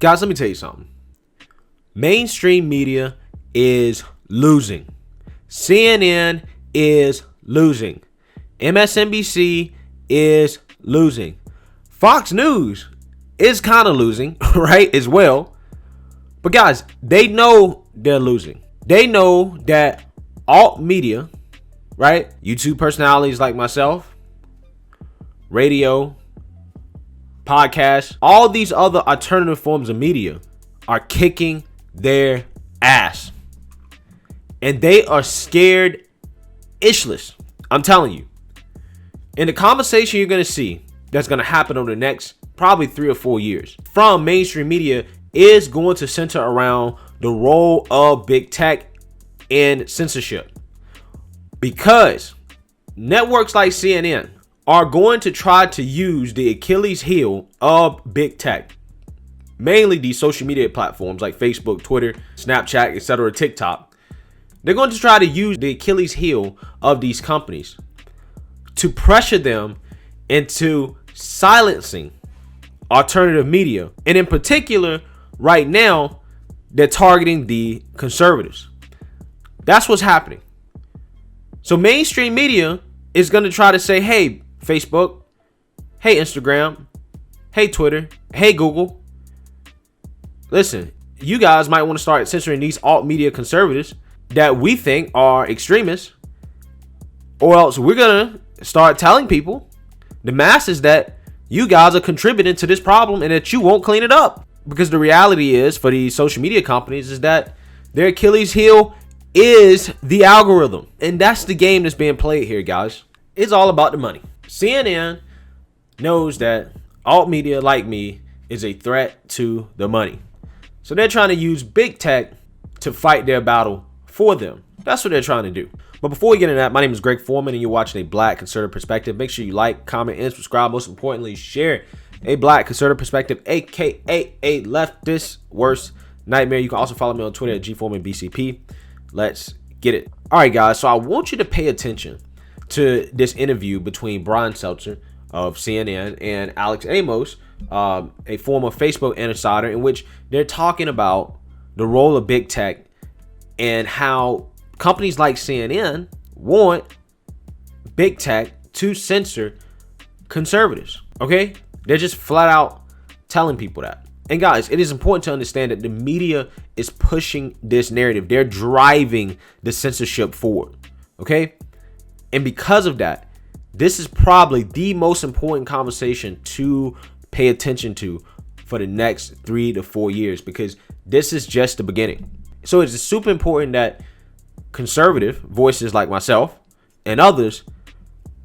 Guys, let me tell you something. Mainstream media is losing. CNN is losing. MSNBC is losing. Fox News is kind of losing, right, as well. But guys, they know they're losing. They know that alt media, right, YouTube personalities like myself, radio, podcasts, all these other alternative forms of media are kicking their ass. And they are scared ishless. I'm telling you. In the conversation you're going to see that's going to happen over the next probably 3 or 4 years from mainstream media is going to center around the role of big tech in censorship. Because networks like CNN are going to try to use the Achilles heel of big tech, mainly these social media platforms like Facebook, Twitter, Snapchat, etc., TikTok. They're going to try to use the Achilles heel of these companies to pressure them into silencing alternative media. And in particular, right now, they're targeting the conservatives. That's what's happening. So mainstream media is going to try to say, hey, Facebook, hey, Instagram, hey, Twitter, hey, Google. Listen, you guys might want to start censoring these alt media conservatives that we think are extremists, or else we're going to start telling people, the masses, that you guys are contributing to this problem and that you won't clean it up. Because the reality is, for these social media companies, is that their Achilles heel is the algorithm. And that's the game that's being played here, guys. It's all about the money. CNN knows that alt media like me is a threat to the money. So they're trying to use big tech to fight their battle for them. That's what they're trying to do. But before we get into that, my name is Greg Foreman and you're watching A Black Conservative Perspective. Make sure you like, comment, and subscribe. Most importantly, share A Black Conservative Perspective, aka a leftist worst nightmare. You can also follow me on Twitter at gforemanbcp. Let's get it. All right, guys. So I want you to pay attention to this interview between Brian Stelter of CNN and Alex Amos, a former Facebook insider, in which they're talking about the role of big tech and how companies like CNN want big tech to censor conservatives. Okay? They're just flat out telling people that. And guys, it is important to understand that the media is pushing this narrative. They're driving the censorship forward. Okay? And because of that, this is probably the most important conversation to pay attention to for the next 3 to 4 years, because this is just the beginning. So it's super important that conservative voices like myself and others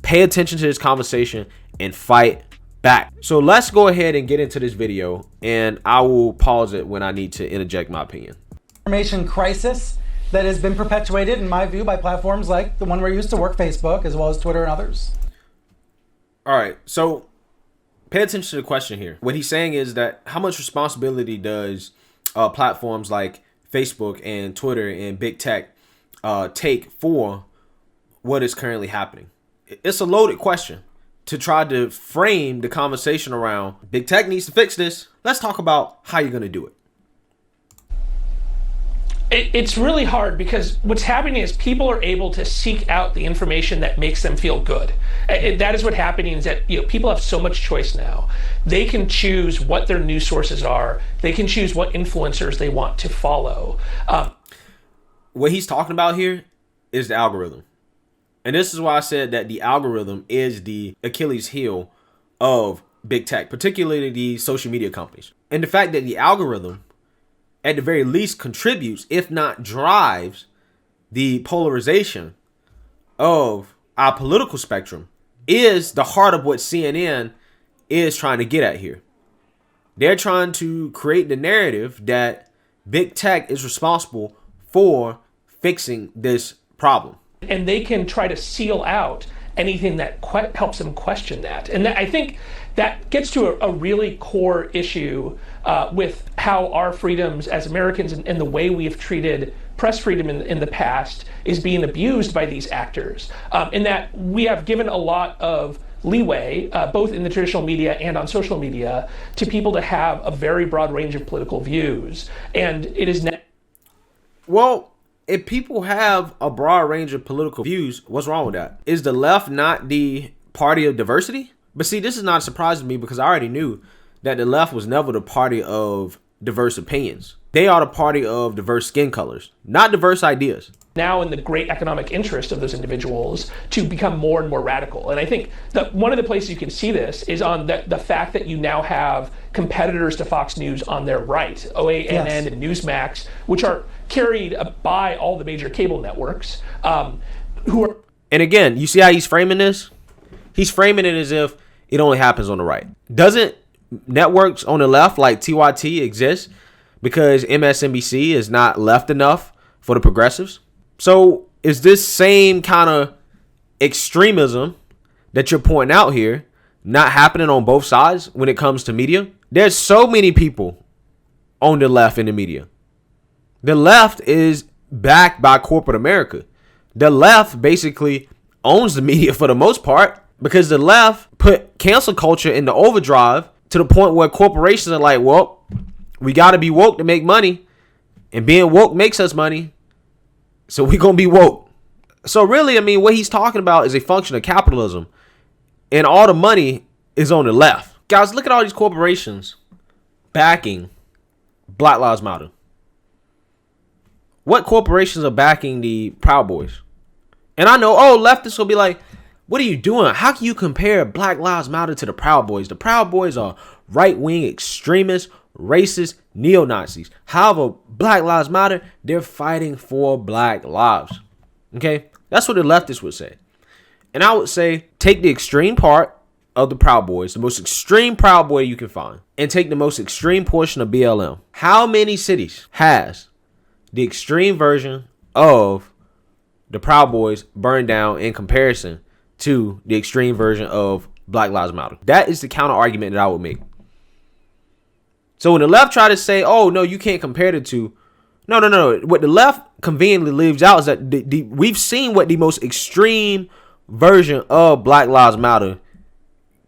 pay attention to this conversation and fight back. So let's go ahead and get into this video, and I will pause it when I need to interject my opinion. Information crisis that has been perpetuated, in my view, by platforms like the one where I used to work, Facebook, as well as Twitter and others. All right, so pay attention to the question here. What he's saying is that how much responsibility does platforms like Facebook and Twitter and big tech take for what is currently happening? It's a loaded question to try to frame the conversation around big tech needs to fix this. Let's talk about how you're going to do it. It's really hard because what's happening is people are able to seek out the information that makes them feel good. That is what's happening, is that people have so much choice now. They can choose what their news sources are. They can choose what influencers they want to follow. What he's talking about here is the algorithm. And this is why I said that the algorithm is the Achilles heel of big tech, particularly the social media companies. And the fact that the algorithm, at the very least, contributes, if not drives, the polarization of our political spectrum is the heart of what CNN is trying to get at here. They're trying to create the narrative that big tech is responsible for fixing this problem. And they can try to seal out anything that helps them question that. And I think that gets to a really core issue with how our freedoms as Americans and the way we've treated press freedom in the past is being abused by these actors. In that we have given a lot of leeway, both in the traditional media and on social media, to people to have a very broad range of political views. And it is now. Well, if people have a broad range of political views, what's wrong with that? Is the left not the party of diversity? But see, this is not a surprise to me because I already knew that the left was never the party of diverse opinions. They are the party of diverse skin colors, not diverse ideas. Now in the great economic interest of those individuals to become more and more radical. And I think that one of the places you can see this is on the fact that you now have competitors to Fox News on their right, OANN yes. and Newsmax, which are carried by all the major cable networks, who are... And again, you see how he's framing this? He's framing it as if it only happens on the right. Doesn't networks on the left like TYT exist because MSNBC is not left enough for the progressives? So is this same kind of extremism that you're pointing out here not happening on both sides when it comes to media? There's so many people on the left in the media. The left is backed by corporate America. The left basically owns the media for the most part because the left put cancel culture into overdrive to the point where corporations are like, well, we got to be woke to make money, and being woke makes us money, so we're going to be woke. So really, I mean, what he's talking about is a function of capitalism, and all the money is on the left. Guys, look at all these corporations backing Black Lives Matter. What corporations are backing the Proud Boys? And I know, leftists will be like, what are you doing? How can you compare Black Lives Matter to the Proud Boys? The Proud Boys are right-wing extremists, racist, neo-Nazis. However, Black Lives Matter, they're fighting for black lives. Okay? That's what the leftists would say. And I would say, take the extreme part of the Proud Boys, the most extreme Proud Boy you can find, and take the most extreme portion of BLM. How many cities has the extreme version of the Proud Boys burned down in comparison to the extreme version of Black Lives Matter? That is the counter argument that I would make. So when the left try to say, oh, no, you can't compare the two. No. What the left conveniently leaves out is that we've seen what the most extreme version of Black Lives Matter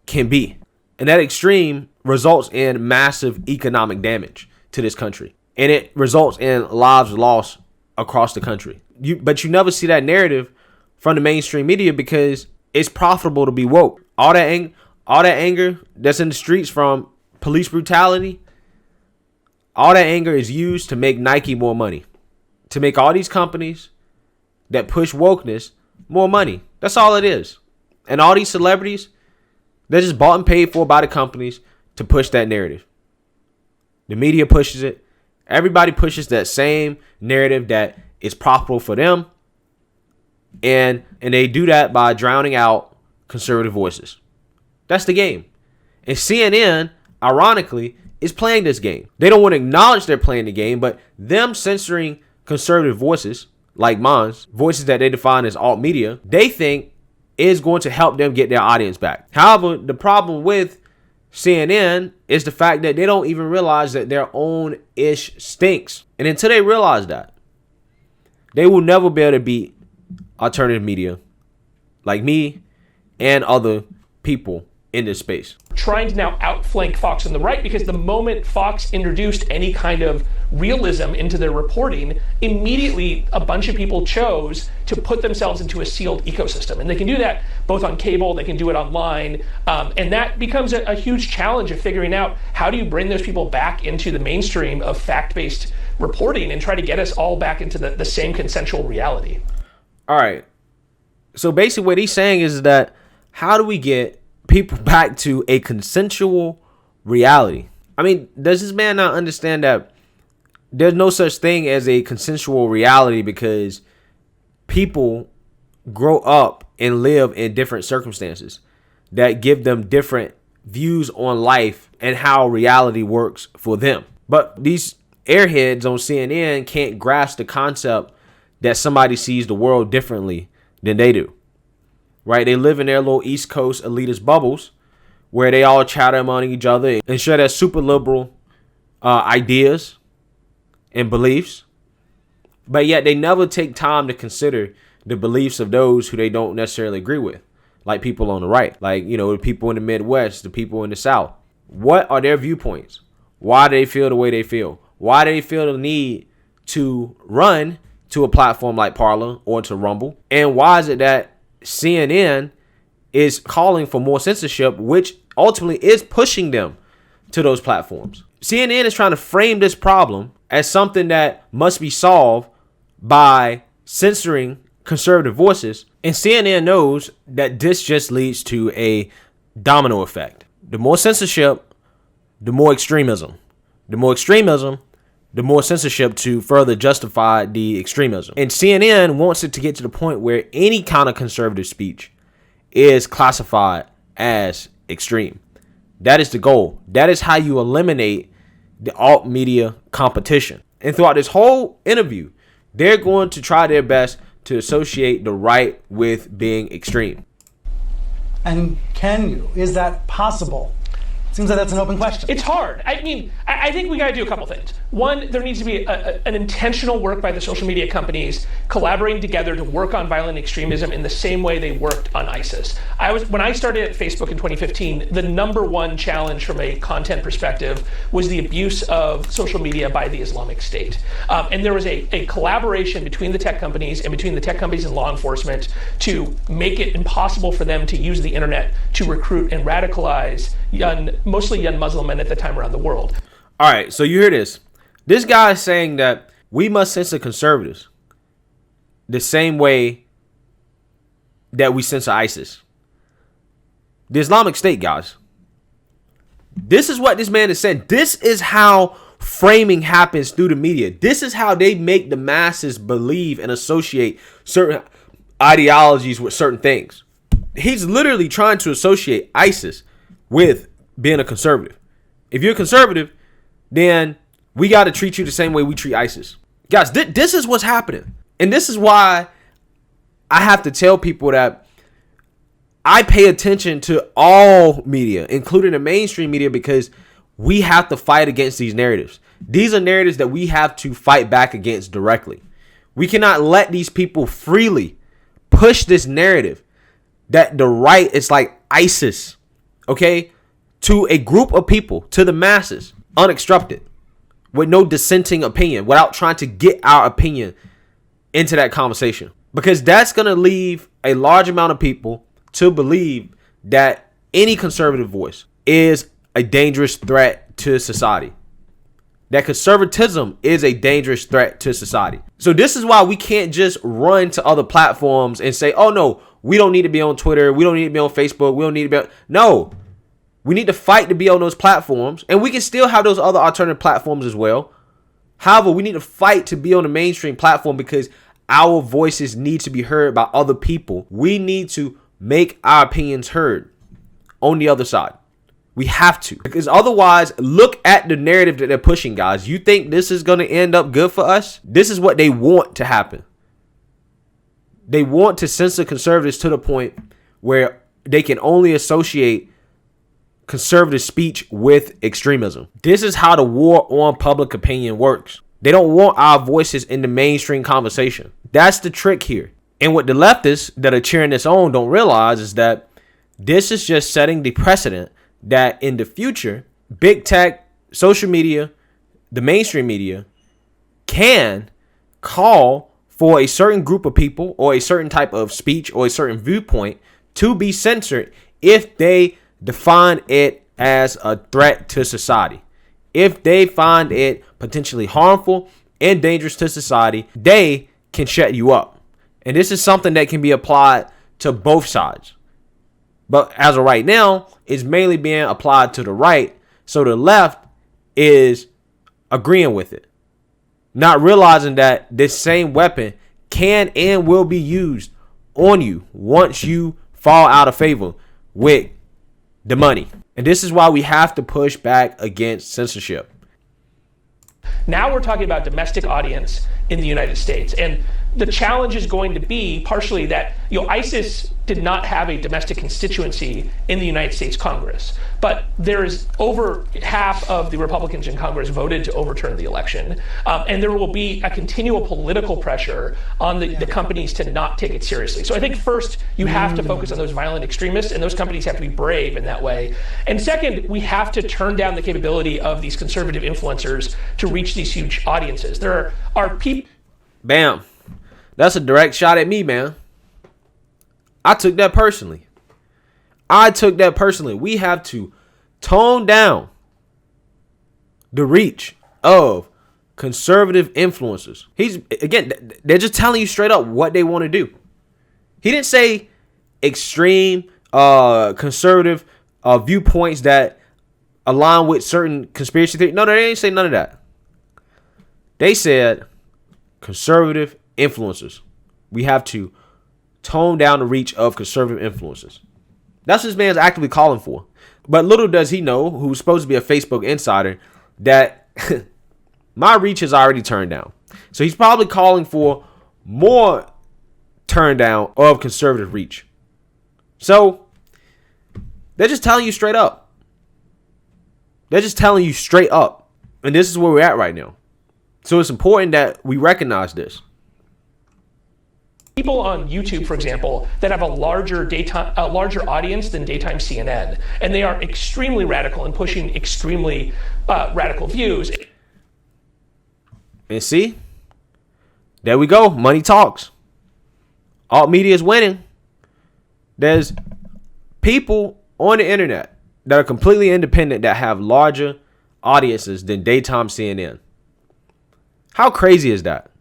can be. And that extreme results in massive economic damage to this country. And it results in lives lost across the country. But you never see that narrative from the mainstream media because it's profitable to be woke. All that anger that's in the streets from police brutality, all that anger is used to make Nike more money, to make all these companies that push wokeness more money. That's all it is. And all these celebrities, they're just bought and paid for by the companies to push that narrative. The media pushes it. Everybody pushes that same narrative that is profitable for them. And they do that by drowning out conservative voices. That's the game. And CNN, ironically, is playing this game. They don't want to acknowledge they're playing the game, but them censoring conservative voices, like mine's, voices that they define as alt media, they think is going to help them get their audience back. However, the problem with CNN is the fact that they don't even realize that their own ish stinks. And until they realize that, they will never be able to beat alternative media like me and other people in this space. Trying to now outflank Fox on the right, because the moment Fox introduced any kind of realism into their reporting, immediately a bunch of people chose to put themselves into a sealed ecosystem. And they can do that both on cable, they can do it online. And that becomes a huge challenge of figuring out how do you bring those people back into the mainstream of fact-based reporting and try to get us all back into the same consensual reality. All right. So basically what he's saying is that how do we get people back to a consensual reality? I mean, does this man not understand that there's no such thing as a consensual reality because people grow up and live in different circumstances that give them different views on life and how reality works for them? But these airheads on CNN can't grasp the concept that somebody sees the world differently than they do. Right? They live in their little East Coast elitist bubbles where they all chatter among each other and share their super liberal ideas and beliefs. But yet they never take time to consider the beliefs of those who they don't necessarily agree with. like people on the right, like, the people in the Midwest, the people in the South. What are their viewpoints? Why do they feel the way they feel? Why do they feel the need to run to a platform like Parler or to Rumble? And why is it that CNN is calling for more censorship, which ultimately is pushing them to those platforms? CNN is trying to frame this problem as something that must be solved by censoring conservative voices. And CNN knows that this just leads to a domino effect. The more censorship, the more extremism. The more extremism, the more censorship to further justify the extremism. And CNN wants it to get to the point where any kind of conservative speech is classified as extreme. That is the goal. That is how you eliminate the alt media competition. And throughout this whole interview, they're going to try their best to associate the right with being extreme. And can you? Is that possible? Seems like that's an open question. It's hard. I mean, I think we got to do a couple things. One, there needs to be an intentional work by the social media companies collaborating together to work on violent extremism in the same way they worked on ISIS. When I started at Facebook in 2015, the number one challenge from a content perspective was the abuse of social media by the Islamic State. And there was a collaboration between the tech companies and between the tech companies and law enforcement to make it impossible for them to use the internet to recruit and radicalize mostly young Muslim men at the time around the world. All right, so you hear this. This guy is saying that we must censor conservatives the same way that we censor ISIS. The Islamic State, guys. This is what this man is saying. This is how framing happens through the media. This is how they make the masses believe and associate certain ideologies with certain things. He's literally trying to associate ISIS with being a conservative. If you're a conservative, then we got to treat you the same way we treat ISIS. Guys, this is what's happening. And this is why I have to tell people that I pay attention to all media, including the mainstream media, because we have to fight against these narratives. These are narratives that we have to fight back against directly. We cannot let these people freely push this narrative that the right is like ISIS, okay, to a group of people, to the masses, unobstructed, with no dissenting opinion, without trying to get our opinion into that conversation. Because that's going to leave a large amount of people to believe that any conservative voice is a dangerous threat to society. That conservatism is a dangerous threat to society. So this is why we can't just run to other platforms and say, oh no, we don't need to be on Twitter. We don't need to be on Facebook. We don't need to be on... No, we need to fight to be on those platforms, and we can still have those other alternative platforms as well. However, we need to fight to be on the mainstream platform because our voices need to be heard by other people. We need to make our opinions heard on the other side. We have to, because otherwise, look at the narrative that they're pushing, guys. You think this is going to end up good for us? This is what they want to happen. They want to censor conservatives to the point where they can only associate conservative speech with extremism. This is how the war on public opinion works. They don't want our voices in the mainstream conversation. That's the trick here. And what the leftists that are cheering this on don't realize is that this is just setting the precedent that in the future, big tech, social media, the mainstream media can call for a certain group of people or a certain type of speech or a certain viewpoint to be censored if they define it as a threat to society. If they find it potentially harmful and dangerous to society, they can shut you up. And this is something that can be applied to both sides. But as of right now, it's mainly being applied to the right. So the left is agreeing with it, not realizing that this same weapon can and will be used on you once you fall out of favor with the money. And this is why we have to push back against censorship. Now we're talking about domestic audience in the United States. And the challenge is going to be partially that ISIS did not have a domestic constituency in the United States Congress, but there is over half of the Republicans in Congress voted to overturn the election, and there will be a continual political pressure on the companies to not take it seriously. So I think first you have to focus on those violent extremists, and those companies have to be brave in that way. And second, we have to turn down the capability of these conservative influencers to reach these huge audiences. There are people. Bam. That's a direct shot at me, man. I took that personally. We have to tone down the reach of conservative influencers. They're just telling you straight up what they want to do. He didn't say extreme conservative viewpoints that align with certain conspiracy theories. No, they didn't say none of that. They said conservative influencers. We have to tone down the reach of conservative influencers. That's what this man's actively calling for. But little does he know, who's supposed to be a Facebook insider, that my reach is already turned down. So he's probably calling for more turn down of conservative reach. So they're just telling you straight up. And this is where we're at right now. So it's important that we recognize this. People on YouTube, for example, that have a larger audience than daytime CNN, and they are extremely radical and pushing extremely radical views. And see, there we go. Money talks. Alt media is winning. There's people on the internet that are completely independent that have larger audiences than daytime CNN. How crazy is that?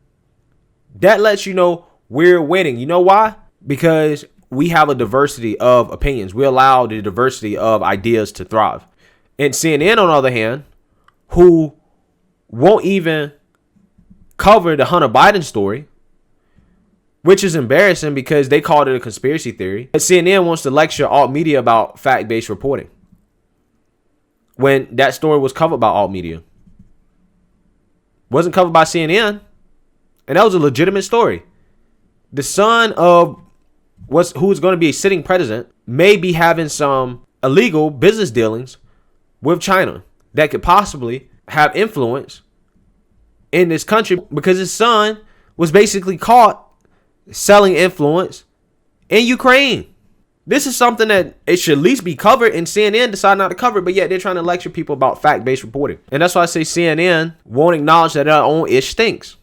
That lets you know we're winning. You know why? Because we have a diversity of opinions. We allow the diversity of ideas to thrive. And CNN, on the other hand, who won't even cover the Hunter Biden story, which is embarrassing because they called it a conspiracy theory. And CNN wants to lecture alt media about fact-based reporting when that story was covered by alt media. Wasn't covered by CNN. And that was a legitimate story. The son of who is going to be a sitting president may be having some illegal business dealings with China that could possibly have influence in this country because his son was basically caught selling influence in Ukraine. This is something that it should at least be covered, and CNN decided not to cover it, but yet they're trying to lecture people about fact-based reporting. And that's why I say CNN won't acknowledge that their own ish stinks.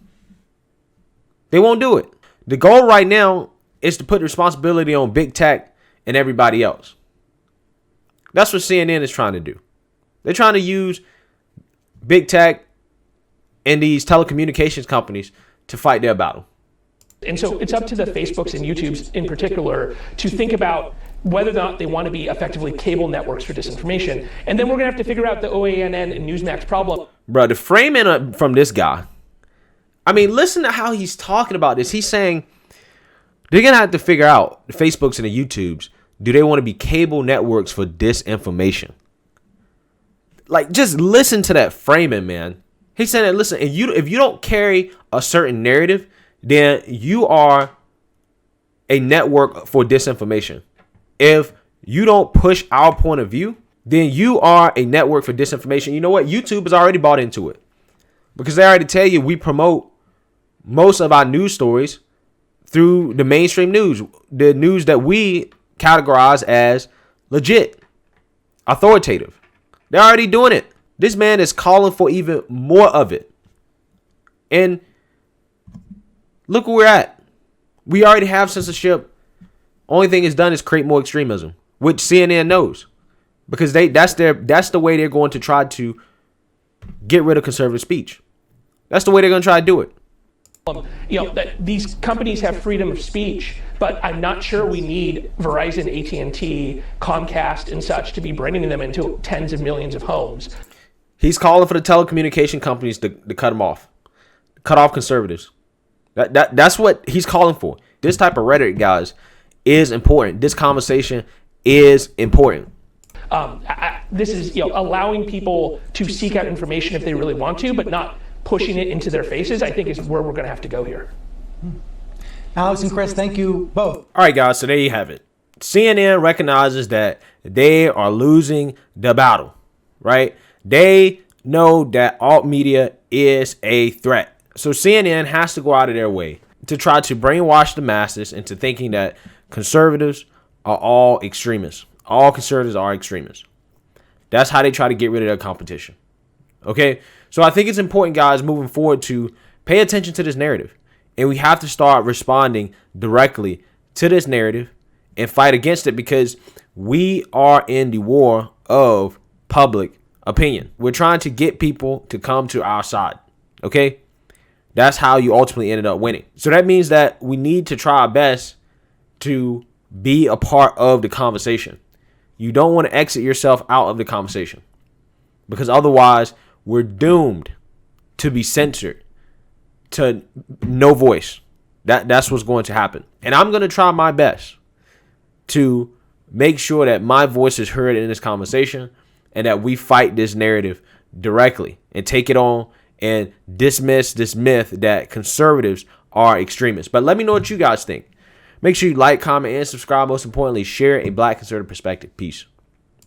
They won't do it. The goal right now is to put responsibility on big tech and everybody else. That's what CNN is trying to do. They're trying to use big tech and these telecommunications companies to fight their battle. And so it's up to the Facebooks and YouTubes in particular to think about whether or not they want to be effectively cable networks for disinformation. And then we're going to have to figure out the OANN and Newsmax problem. Bro, the framing from this guy, I mean, listen to how he's talking about this. He's saying they're going to have to figure out, the Facebooks and the YouTubes, do they want to be cable networks for disinformation? Like, just listen to that framing, man. He's saying that, listen, if you don't carry a certain narrative, then you are a network for disinformation. If you don't push our point of view, then you are a network for disinformation. You know what? YouTube has already bought into it because they already tell you we promote most of our news stories through the mainstream news, the news that we categorize as legit, authoritative. They're already doing it. This man is calling for even more of it. And look where we're at. We already have censorship. Only thing it's done is create more extremism, which CNN knows, because that's the way they're going to try to get rid of conservative speech. That's the way they're going to try to do it. These companies have freedom of speech, but I'm not sure we need Verizon, AT&T, Comcast, and such to be bringing them into tens of millions of homes. He's calling for the telecommunication companies to cut them off, cut off conservatives. That's what he's calling for. This type of rhetoric, guys, is important. This conversation is important. This is allowing people to seek out information if they really want to, but not pushing it into their faces, I think, is where we're going to have to go here. Alex and Chris, thank you both. All right, guys, so there you have it. CNN recognizes that they are losing the battle, right? They know that alt media is a threat. So CNN has to go out of their way to try to brainwash the masses into thinking that conservatives are all extremists. All conservatives are extremists. That's how they try to get rid of their competition. Okay? So I think it's important, guys, moving forward to pay attention to this narrative. And we have to start responding directly to this narrative and fight against it, because we are in the war of public opinion. We're trying to get people to come to our side. Okay? That's how you ultimately ended up winning. So that means that we need to try our best to be a part of the conversation. You don't want to exit yourself out of the conversation, because otherwise we're doomed to be censored, to no voice. That's what's going to happen. And I'm going to try my best to make sure that my voice is heard in this conversation, and that we fight this narrative directly and take it on and dismiss this myth that conservatives are extremists. But let me know what you guys think. Make sure you like, comment, and subscribe. Most importantly, share a Black conservative perspective. Peace.